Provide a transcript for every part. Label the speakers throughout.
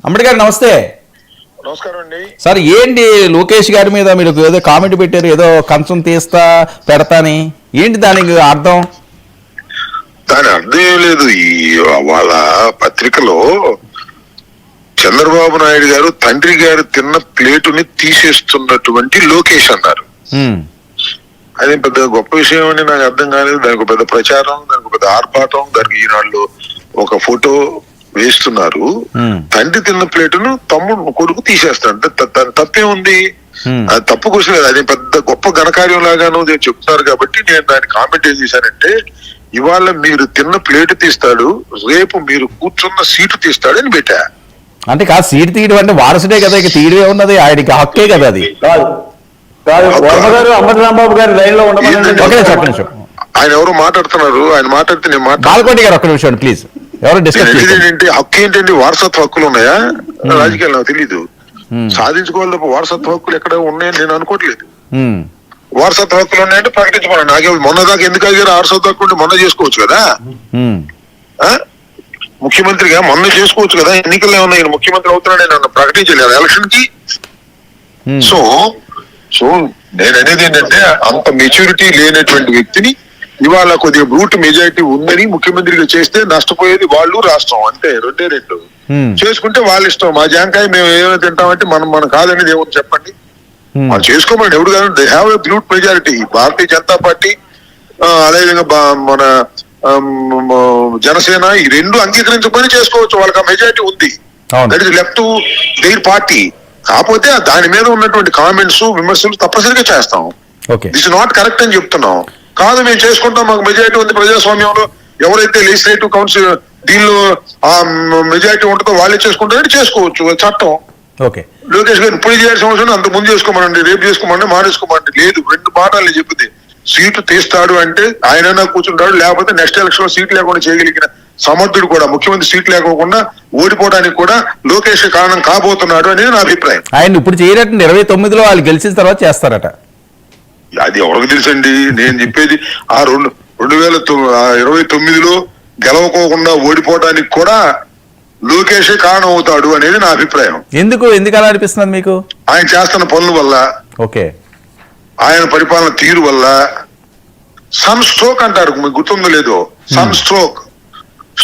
Speaker 1: అంబటి గారు నమస్తే.
Speaker 2: నమస్కారం అండి
Speaker 1: సార్, ఏంటి లోకేష్ గారి మీద మీరు ఏదో కామెంట్ పెట్టారు, ఏదో కంచం తీస్తా పెడతాని, ఏంటి దానికి అర్థం?
Speaker 2: దాని అర్థం ఏం లేదు. వాళ్ళ పత్రికలో చంద్రబాబు నాయుడు గారు తండ్రి గారు తిన్న ప్లేటుని తీసేస్తున్నటువంటి లోకేష్ అన్నారు. అదే పెద్ద గొప్ప విషయం అని నాకు అర్థం కాలేదు. దానికి పెద్ద ప్రచారం, దానికి పెద్ద ఆర్భాటం, దానికి ఈనాళ్ళు ఒక ఫోటో వేస్తున్నారు. తండ్రి తిన్న ప్లేటును తమ్ముడు కొడుకు తీసేస్తాడు. తప్పే ఉంది? అది తప్పు క్వశ్చన్ లేదు. అది పెద్ద గొప్ప ఘనకార్యం లాగాను చెప్తున్నారు. కాబట్టి నేను దాన్ని కామెంట్ ఏం చేశానంటే, ఇవాళ మీరు తిన్న ప్లేటు తీస్తాడు, రేపు మీరు కూర్చున్న సీటు తీస్తాడు అని పెట్టా.
Speaker 1: అంటే కాదు, సీటు తీయడం అంటే వారసుడే కదా, ఇక తీయడే ఉన్నది, ఆయనకి హక్కే కదా అది.
Speaker 3: అంబటి రాంబాబు గారు లైన్ లో
Speaker 1: ఉండమని
Speaker 2: ఆయన ఎవరో మాట్లాడుతున్నారు. ఆయన మాట్లాడితే నేను
Speaker 1: మాట్లాడుకోండి గారు, ఒక్క నిమిషం ప్లీజ్. ఎవరు డిస్కస్
Speaker 2: ఏంటి హక్కు ఏంటండి? వారసత్వ హక్కులు ఉన్నాయా రాజకీయాలు? నాకు తెలీదు. సాధించుకోవాలి తప్ప వారసత్వ హక్కులు ఎక్కడ ఉన్నాయని నేను అనుకోవట్లేదు. వారసత్వ హక్కులు ఉన్నాయంటే ప్రకటించుకోవాలి. నాకే మొన్నదాకా ఎందుకు అడిగారు? వారసత్వ హక్కు ఉంటే మొన్న చేసుకోవచ్చు కదా. ముఖ్యమంత్రిగా మొన్న చేసుకోవచ్చు కదా. ఎన్నికల్లో ఏమన్నా ఆయన ముఖ్యమంత్రి అవుతున్నాడు నన్ను ప్రకటించలేదు ఎలక్షన్ కి. సో నేను అనేది ఏంటంటే, అంత మెచ్యూరిటీ లేనటువంటి వ్యక్తిని ఇవాళ కొద్దిగా బ్రూట్ మెజారిటీ ఉందని ముఖ్యమంత్రిగా చేస్తే నష్టపోయేది వాళ్ళు, రాష్ట్రం. అంతే, రెండే రెండు. చేసుకుంటే వాళ్ళ ఇష్టం. మా జాంకాయ మేము ఏమైనా తింటామంటే మనం కాదనేది ఏమని చెప్పండి. వాళ్ళు చేసుకోమని ఎవడు కాదు. They have a brute majority. Bharatiya Janata party అదేవిధంగా మన జనసేన ఈ రెండు అంగీకరించబడి చేసుకోవచ్చు. వాళ్ళకి ఆ మెజారిటీ ఉంది. That is left to their party. కాకపోతే దాని మీద ఉన్నటువంటి కామెంట్స్, విమర్శలు తప్పనిసరిగా చేస్తాం. దిస్ ఇస్ నాట్ కరెక్ట్ అని చెప్తున్నాం. కాదు మేము చేసుకుంటాం, మాకు మెజారిటీ ఉంది ప్రజాస్వామ్యంలో, ఎవరైతే లెజిస్లేటివ్ కౌన్సిల్ దీనిలో ఆ మెజారిటీ ఉంటుందో వాళ్ళే చేసుకుంటారంటే చేసుకోవచ్చు, చట్టం. లోకేష్ గారు ఇప్పుడు చేయాల్సిన అవసరం అంత ముందు చేసుకోమనండి, రేపు చేసుకోమండి, మానేసుకోమండి. లేదు, రెండు మాటలు చెప్పింది. సీటు తీస్తాడు అంటే ఆయనైనా కూర్చుంటాడు, లేకపోతే నెక్స్ట్ ఎలక్షన్ లో సీట్ లేకుండా చేయగలిగిన సమర్థుడు కూడా, ముఖ్యమంత్రి సీట్ లేకోకుండా ఓడిపోవడానికి కూడా లోకేష్ కారణం కాబోతున్నాడు అనేది నా అభిప్రాయం.
Speaker 1: ఆయన ఇప్పుడు చేయరట, 29లో వాళ్ళు గెలిచిన తర్వాత చేస్తారట.
Speaker 2: అది ఎవరికి తెలుసండి? నేను చెప్పేది ఆ 2029లో గెలవకోకుండా ఓడిపోవడానికి కూడా లోకేషే కారణం అవుతాడు అనేది నా అభిప్రాయం.
Speaker 1: ఎందుకు అలా అనిపిస్తుంది మీకు?
Speaker 2: ఆయన చేస్తున్న పనుల వల్ల, ఆయన పరిపాలన తీరు వల్ల. సన్ స్ట్రోక్ అంటారు, మీకు గుర్తుందో లేదో? సన్ స్ట్రోక్,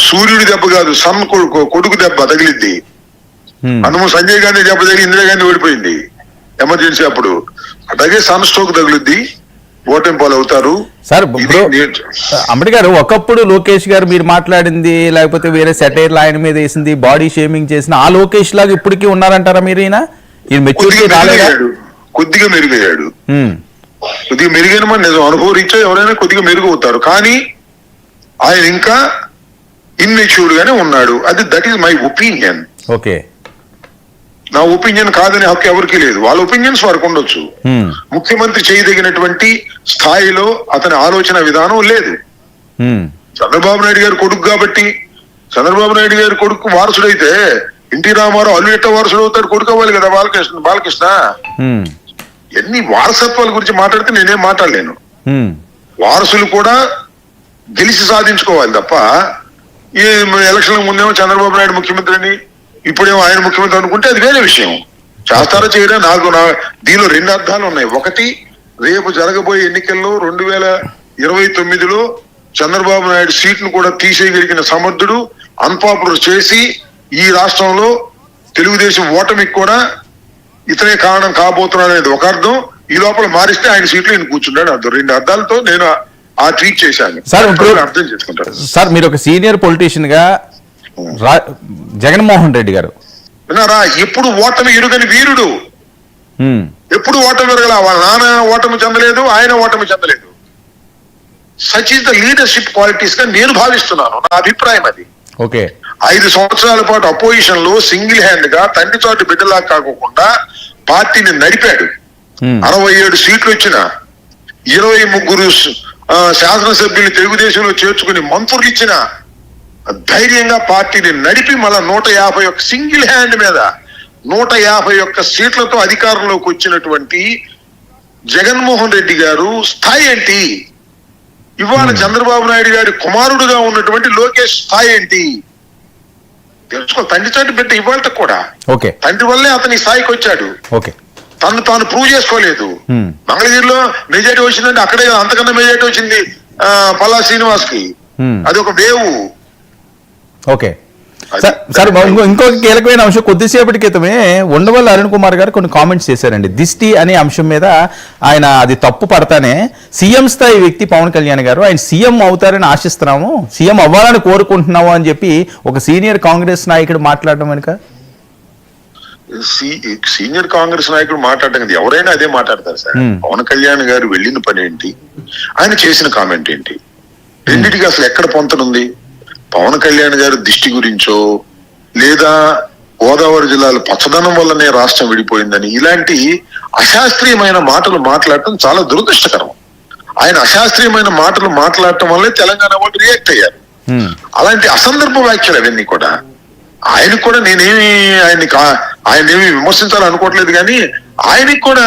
Speaker 2: సూర్యుడి దెబ్బ కాదు, సన్ కొడుకు దెబ్బ తగిలింది. అందులో సంజయ్ గాంధీ దెబ్బ తగిలి ఇందిరాగాంధీ ఓడిపోయింది ఎమర్జెన్సీ అప్పుడు. అలాగే సన్ స్ట్రోక్ తగులుద్ది, ఓటమి పాలు అవుతారు.
Speaker 1: సార్ అంబటి గారు, ఒకప్పుడు లోకేష్ గారు మీరు మాట్లాడింది, లేకపోతే వేరే సెటైర్లు ఆయన మీద వేసింది, బాడీ షేమింగ్ చేసిన ఆ లోకేష్ లాగా ఇప్పటికీ ఉన్నారంటారా మీరు? ఈయన
Speaker 2: కొద్దిగా మెరుగయ్యాడు. కొద్దిగా మెరుగైన మన నిజం, అనుభవం రీత్యా ఎవరైనా కొద్దిగా మెరుగవుతారు. కానీ ఆయన ఇంకా ఇన్మెచ్యూర్డ్ గానే ఉన్నాడు. అది దట్ ఈస్ మై ఒపీనియన్. నా ఒపీనియన్ కాదని హక్కు ఎవరికి లేదు. వాళ్ళ ఒపీనియన్స్ వారికి ఉండొచ్చు. ముఖ్యమంత్రి చేయదగినటువంటి స్థాయిలో అతని ఆలోచన విధానం లేదు. చంద్రబాబు నాయుడు గారు కొడుకు కాబట్టి, చంద్రబాబు నాయుడు గారి కొడుకు వారసుడైతే ఎన్టీ రామారావు అల్లుట వారసుడు అవుతాడు, కొడుకు అవ్వాలి కదా బాలకృష్ణ. ఎన్ని వారసత్వాల గురించి మాట్లాడితే నేనేం మాట్లాడలేను. వారసులు కూడా గెలిచి సాధించుకోవాలి తప్ప, ఈ ఎలక్షన్ ముందేమో చంద్రబాబు నాయుడు ముఖ్యమంత్రి అని, ఇప్పుడేమో ఆయన ముఖ్యమంత్రి అనుకుంటే అది వేరే విషయం. చేస్తారో చేయరా దీనిలో రెండు అర్థాలు ఉన్నాయి. ఒకటి, రేపు జరగబోయే ఎన్నికల్లో 2029లో చంద్రబాబు నాయుడు సీట్ను కూడా తీసేయగలిగిన సమర్థుడు, అన్పాపులర్ చేసి ఈ రాష్ట్రంలో తెలుగుదేశం ఓటమికి కూడా ఇతనే కారణం కాబోతున్నాడు అనేది ఒక అర్థం. ఈ లోపల మారిస్తే ఆయన సీట్లు ఈయన కూర్చున్నాడు అర్థం. రెండు అర్థాలతో నేను ఆ ట్వీట్ చేశాను. అర్థం చేసుకుంటారు.
Speaker 1: సార్, మీరు ఒక సీనియర్ పొలిటీషియన్ గా జగన్మోహన్ రెడ్డి గారు
Speaker 2: విన్నారా? ఎప్పుడు ఓటమి ఎరుగని వీరుడు, ఎప్పుడు ఓటమి ఎరగల. వాళ్ళ నాన్న ఓటమి చెందలేదు, ఆయన ఓటమి చెందలేదు. Such is the leadership qualities గా నేను భావిస్తున్నాను. నా అభిప్రాయం అది. 5 సంవత్సరాల పాటు అపోజిషన్ లో సింగిల్ హ్యాండ్ గా తండ్రి చాటు బిడ్డలా కాకుండా పార్టీని నడిపాడు. 67 సీట్లు వచ్చిన, 23 శాసనసభ్యులు తెలుగుదేశంలో చేర్చుకుని మంత్రులు ఇచ్చిన, ధైర్యంగా పార్టీని నడిపి మళ్ళా 151 సింగిల్ హ్యాండ్ మీద 151 సీట్లతో అధికారంలోకి వచ్చినటువంటి జగన్మోహన్ రెడ్డి గారు స్థాయి ఏంటి? ఇవాళ చంద్రబాబు నాయుడు గారి కుమారుడుగా ఉన్నటువంటి లోకేష్ స్థాయి ఏంటి? తెలుసుకోవాలి. తండ్రి చాటు బిడ్డ ఇవాళ కూడా
Speaker 1: ఓకే
Speaker 2: తండ్రి వల్లే అతని స్థాయికి వచ్చాడు.
Speaker 1: ఓకే.
Speaker 2: తాను ప్రూవ్ చేసుకోలేదు. మంగళగిరిలో మెజారిటీ వచ్చిందంటే అక్కడే అంతకన్నా మెజారిటీ వచ్చింది పల్లా శ్రీనివాస్ కి. అది ఒక వేవు.
Speaker 1: ఓకే సార్, ఇంకొక కీలకమైన అంశం, కొద్దిసేపటి క్రితమే ఉండవల్లి అరుణ్ కుమార్ గారు కొన్ని కామెంట్స్ చేశారండి. దిష్టి అనే అంశం మీద ఆయన అది తప్పు పడతానే సీఎం స్థాయి వ్యక్తి పవన్ కళ్యాణ్ గారు ఆయన సీఎం అవుతారని ఆశిస్తున్నాము, సీఎం అవ్వాలని కోరుకుంటున్నాము అని చెప్పి ఒక సీనియర్ కాంగ్రెస్ నాయకుడు మాట్లాడడం వెనుక
Speaker 2: సీనియర్ కాంగ్రెస్ నాయకుడు మాట్లాడడం ఎవరైనా అదే మాట్లాడతారు సార్. పవన్ కళ్యాణ్ గారు వెళ్ళిన పని ఏంటి, ఆయన చేసిన కామెంట్ ఏంటి, రెండింటికి అసలు ఎక్కడ పొంతనుంది? పవన్ కళ్యాణ్ గారు దిష్టి గురించో లేదా గోదావరి జిల్లాలో పచ్చదనం వల్లనే రాష్ట్రం విడిపోయిందని ఇలాంటి అశాస్త్రీయమైన మాటలు మాట్లాడటం చాలా దురదృష్టకరం. ఆయన అశాస్త్రీయమైన మాటలు మాట్లాడటం వల్లే తెలంగాణ వాళ్ళు రియాక్ట్ అయ్యారు. అలాంటి అసందర్భ వ్యాఖ్యలు అవన్నీ కూడా. ఆయనకు కూడా నేనేమి ఆయనేమి విమర్శించాలనుకోవట్లేదు, కానీ ఆయనకి కూడా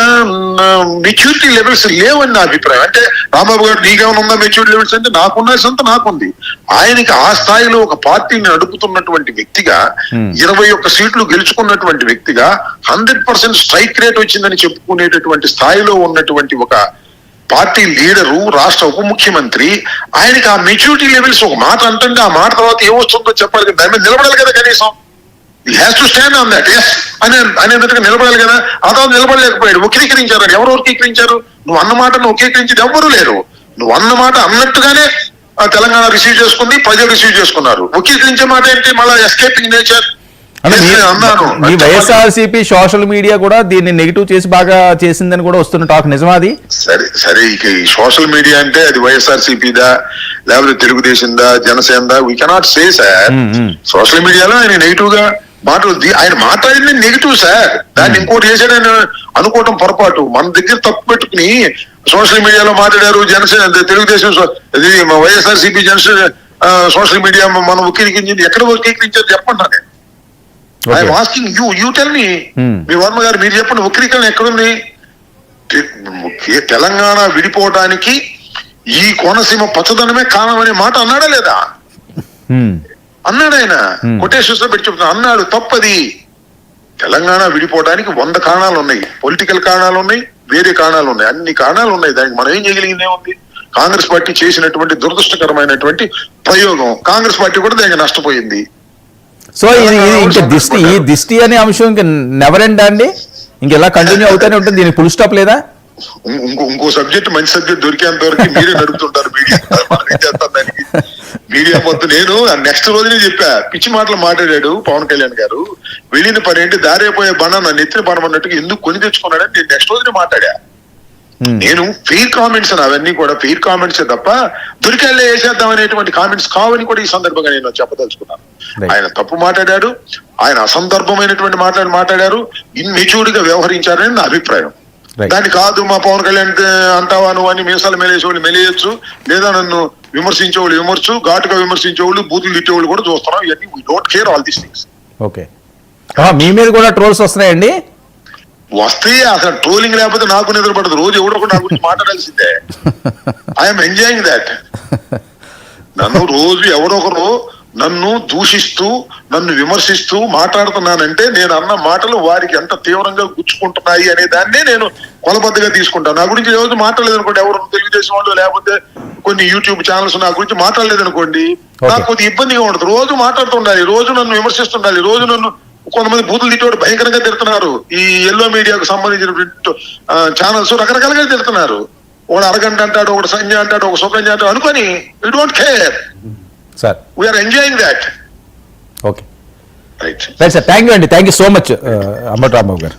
Speaker 2: మెచ్యూరిటీ లెవెల్స్ లేవని నా అభిప్రాయం. అంటే రాంబాబు గారు నీకేమైనా ఉందా మెచ్యూరిటీ లెవెల్స్ అంటే నాకున్న సొంత నాకుంది. ఆయనకి ఆ స్థాయిలో ఒక పార్టీని నడుపుతున్నటువంటి వ్యక్తిగా 21 సీట్లు గెలుచుకున్నటువంటి వ్యక్తిగా 100% స్ట్రైక్ రేట్ వచ్చిందని చెప్పుకునేటటువంటి స్థాయిలో ఉన్నటువంటి ఒక పార్టీ లీడరు, రాష్ట్ర ఉప ముఖ్యమంత్రి, ఆయనకి ఆ మెచ్యూరిటీ లెవెల్స్ ఒక మాట అంటే ఆ మాట తర్వాత ఏమొస్తుందో చెప్పాలి కదా, దాని మీద నిలబడాలి కదా కనీసం. Has to stand on that yes అనేటట్టుగా నిలబడాలి కదా. ఆ తర్వాత నిలబడలేకపోయాడు, వక్రీకరించారు. ఎవరు వక్రీకరించారు? నువ్వు అన్న మాటను వక్రీకరించేది ఎవ్వరూ లేరు. నువ్వు అన్న మాట అన్నట్టుగానే తెలంగాణ రిసీవ్ చేసుకుంది, ప్రజలు రిసీవ్ చేసుకున్నారు. వక్రీకరించే మాట ఏంటి? మళ్ళీ ఎస్కేపింగ్ నేచర్.
Speaker 1: ఈ వైఎస్ఆర్సీపీ సోషల్ మీడియా కూడా దీన్ని నెగిటివ్ చేసి బాగా చేసిందని కూడా వస్తున్న టాక్ నిజమా అది?
Speaker 2: సరే ఇక ఈ సోషల్ మీడియా అంటే అది వైఎస్ఆర్సీపీదా లేకపోతే తెలుగుదేశందా జనసేనదా, we cannot say sir. Social మీడియాలో ఆయన నెగిటివ్ గా మాటలు ఆయన మాట్లాడింది నెగిటివ్ సార్. దాన్ని ఇంకోటి చేశాడని అనుకోవటం పొరపాటు. మన దగ్గర తప్పు పెట్టుకుని సోషల్ మీడియాలో మాట్లాడారు తెలుగుదేశం వైఎస్ఆర్సీపీ జనసేన సోషల్ మీడియా మనం వక్రీకరించింది. ఎక్కడ వక్రీకరించారు చెప్పండి నేను. I'm asking you tell me. మీ వర్మ గారు మీరు చెప్పండి, వక్రీకరణ ఎక్కడుంది? తెలంగాణ విడిపోవడానికి ఈ కోనసీమ పచ్చదనమే కారణం అనే మాట అన్నాడా లేదా? అన్నాడు ఆయన. కొటేషన్స్ పెట్టి చెప్తున్నా అన్నాడు. తప్పది. తెలంగాణ విడిపోవడానికి 100 కారణాలు ఉన్నాయి. పొలిటికల్ కారణాలు ఉన్నాయి, వేరే కారణాలు ఉన్నాయి, అన్ని కారణాలు ఉన్నాయి. దానికి మనం ఏం చేయగలిగిందే ఉంది? కాంగ్రెస్ పార్టీ చేసినటువంటి దురదృష్టకరమైనటువంటి ప్రయోగం, కాంగ్రెస్ పార్టీ కూడా దానికి నష్టపోయింది.
Speaker 1: సో ఇంకా దిష్టి అనే అంశం ఇంకా నెవర్ ఎండ్ అండి, ఇంకెలా కంటిన్యూ అవుతానే ఉంటుంది, దీనికి ఫుల్ స్టాప్ లేదా?
Speaker 2: ఇంకో సబ్జెక్ట్ మంచి సబ్జెక్ట్ దొరికేంత వరకు మీరే నడుపుతుంటారు మీడియా. దానికి మీడియా మొత్తం. నేను నెక్స్ట్ రోజునే చెప్పా, పిచ్చి మాటలు మాట్లాడాడు పవన్ కళ్యాణ్ గారు. వెళ్ళిన పని ఏంటి, దారైపోయే బండ నన్ను ఎత్తిన పడమన్నట్టుగా ఎందుకు కొని తెచ్చుకున్నాడని నేను నెక్స్ట్ రోజునే మాట్లాడా. నేను ఫెయిర్ కామెంట్స్ అవన్నీ కూడా ఫెయిర్ కామెంట్స్ తప్ప దొరికెళ్ళే వేసేద్దాం అనేటువంటి కామెంట్స్ కావని కూడా ఈ సందర్భంగా నేను చెప్పదలుచుకున్నాను. ఆయన తప్పు మాట్లాడాడు, ఆయన అసందర్భమైనటువంటి మాట్లాడారు, ఇన్మెచ్యూర్డ్ గా వ్యవహరించారని నా అభిప్రాయం. దాన్ని కాదు మా పవన్ కళ్యాణ్ అంటావా నువ్వు అని మీసాలు మెలేసేవాళ్ళు మెలేయచ్చు, లేదా నన్ను విమర్శించేవాళ్ళు విమర్శు, ఘాటుగా విమర్శించేవాళ్ళు, బూతులు తిట్టేవాళ్ళు కూడా చూస్తున్నాం. ఇవన్నీ we don't care all these things.
Speaker 1: Okay, మీ మీద కూడా ట్రోల్స్ వస్తున్నాయండి?
Speaker 2: వస్తే అసలు ట్రోలింగ్ లేకపోతే నాకు నిద్రపడదు. రోజు ఎవడో ఒకటి నా గురించి మాట్లాడాల్సిందే. I'm enjoying that. నన్ను రోజు ఎవరొకరు నన్ను దూషిస్తూ నన్ను విమర్శిస్తూ మాట్లాడుతున్నానంటే నేను అన్న మాటలు వారికి ఎంత తీవ్రంగా గుచ్చుకుంటున్నాయి అనే దాన్నే నేను కొలబద్దగా తీసుకుంటాను. నా గురించి రోజు మాట్లాడలేదనుకోండి, ఎవరు తెలుగుదేశం వాళ్ళు లేకపోతే కొన్ని యూట్యూబ్ ఛానల్స్ నా గురించి మాట్లాడలేదనుకోండి, నాకు కొద్దిగా ఇబ్బందిగా ఉండదు. రోజు మాట్లాడుతుండాలి, రోజు నన్ను విమర్శిస్తుండాలి, రోజు నన్ను కొంతమంది బూతులు తిట్టేవాడు భయంకరంగా తిడుతున్నారు. ఈ ఎల్లో మీడియాకు సంబంధించిన ఛానల్స్ రకరకాలుగా తిడుతున్నారు. ఒకడు అరగంట అంటాడు, ఒకడు సంజయ్ అంటాడు, ఒక సుకన్య అంటాడు అనుకొని we don't care.
Speaker 1: Sir
Speaker 2: we're enjoying that.
Speaker 1: Okay right sir, thank you అండి, thank you so much Ambati Rambabu గారు.